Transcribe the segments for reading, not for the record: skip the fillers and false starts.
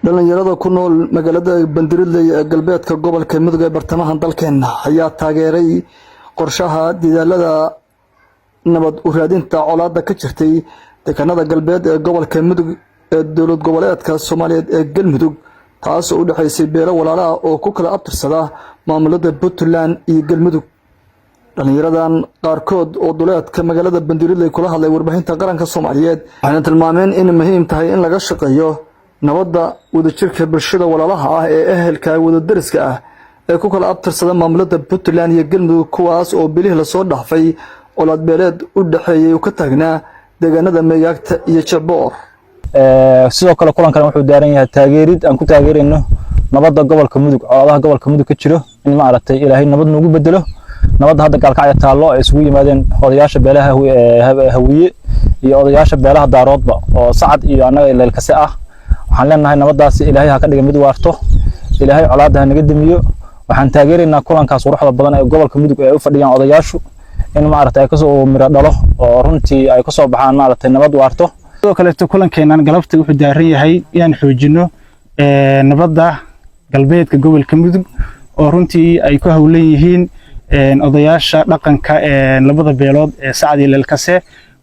dhalinyarada ku nool magaalada Bandiridley ee galbeedka gobolka Mudug ee bartamaha dalkeena ayaa taageeray qorshaha dadaalada nabad u raadinta colaadda ka jirtay deegaanada galbeed ee gobolka Mudug ee dowlad goboleedka Soomaaliyeed ee Galmudug taas oo u dhaxaysay beelo walaalaha oo ku kala abtirsada maamulada Puntland iyo Galmudug. dhalinyaradan qaarkood oo duleedka magaalada Bandiridley kula hadlay warbaahinta qaranka Soomaaliyeed waxay tilmaameen in muhiim tahay in laga shaqeeyo nabadda wadajirka bulshada walaalaha ah ee ehelka wada dariska ah ee ku kala abtirsada maamulada Puntland iyo Galmudug kuwaas oo bilih la soo dhaafay colaad beeleed u dhaxeeyay oo ka taagnaa deegaanada Meegaagta iyo Jecboor. sidoo kale kulankan wuxuu daaran yahay taageerid aan ku taageerayno nabadda gobolka Mudug colaadaha gobolka Mudug ka jiro in ma aragtay Ilaahay nabad nagu bedelo nabadda hadda gaalkacyo taalo ay isugu yimaadeen odayaasha beelaha hawiye iyo odayaasha beelaha daaroodba oo sacad iyo anaga leelkase ah waxaan leenahay nabadaas Ilaahay ha ka dhigo mid waarto Ilaahay colaadaha naga damiyo waxaan taageeraynaa kulankaas quruxda badan ee gobolka Mudug ee u fadhiyaan odayaashu in ma aragtay ay ka soo miro dhalo oo runtii ay ka soo baxaan ma aragtay nabad waarto. sidoo kale kulankeenan galabta wuxuu daaran yahay inaan xoojino nabadda galbeedka gobolka Mudug oo runtii ay ku hawlan yihiin odayaasha dhaqanka labada beelood ee Sacad iyo Leelkase.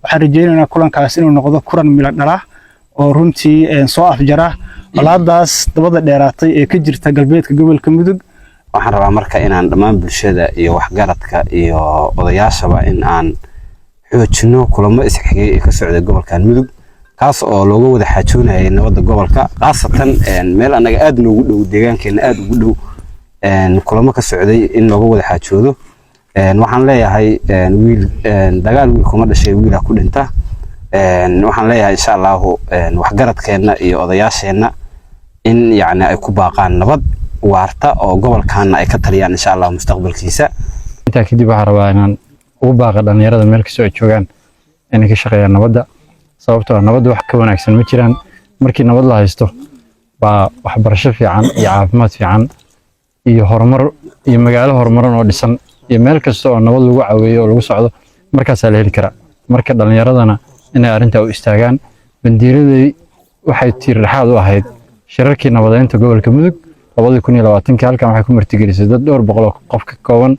waxaan rajaynaynaa kulankaas inuu noqdo kulan milo dhala oo runtii soo afjara colaadaas dabada dheeraatay ee ka jirta galbeedka gobolka Mudug. waxaan rabaa marka inaan dhammaan bulshada iyo waxgaradka iyo odayaashaba in aan xoojino kulamo isxigay ee ka socda gobolka Mudug kaas oo looga wada xajoonayay nabadda gobolka qaasatan meel anaga aad noogu dhow deegaankeena aad ugu dhow kulamo ka socday in looga wada xajoodo. waxaan leeyahay wiil dagaal wiil kuma dhashay wiil ku dhinta. waxaan leeyahay insha Allah waxgaradkeena iyo odayaasheena in yaani ay ku baaqaan nabad waarta oo gobolkaana ay ka taliyaan insha Allah mustaqbalkiisa. inta kadib waxaan rabaa inaan ugu baaqo dhalinyarada meel kasta oo joogaan inay ka shaqeeyaan nabadda sababtoo ah nabadda wax ka wanaagsan ma jiraan markii nabad la haysto baa waxbarasho fiican iyo caafimaad fiican iyo horumar iyo magaalo horumaran oo dhisan iyo meel kasta oo nabad lagu caawiyo oo lagu socdo markaas la heli karaa. marka dhalinyaradana inay arinta u istaagaan Bandiridley waxay tiir dhaxaad u ahayd shirarkii nabadeynta gobolka Mudug 2020 halkan waxay ku martigelisay dad dhowr boqol oo qof ka kooban.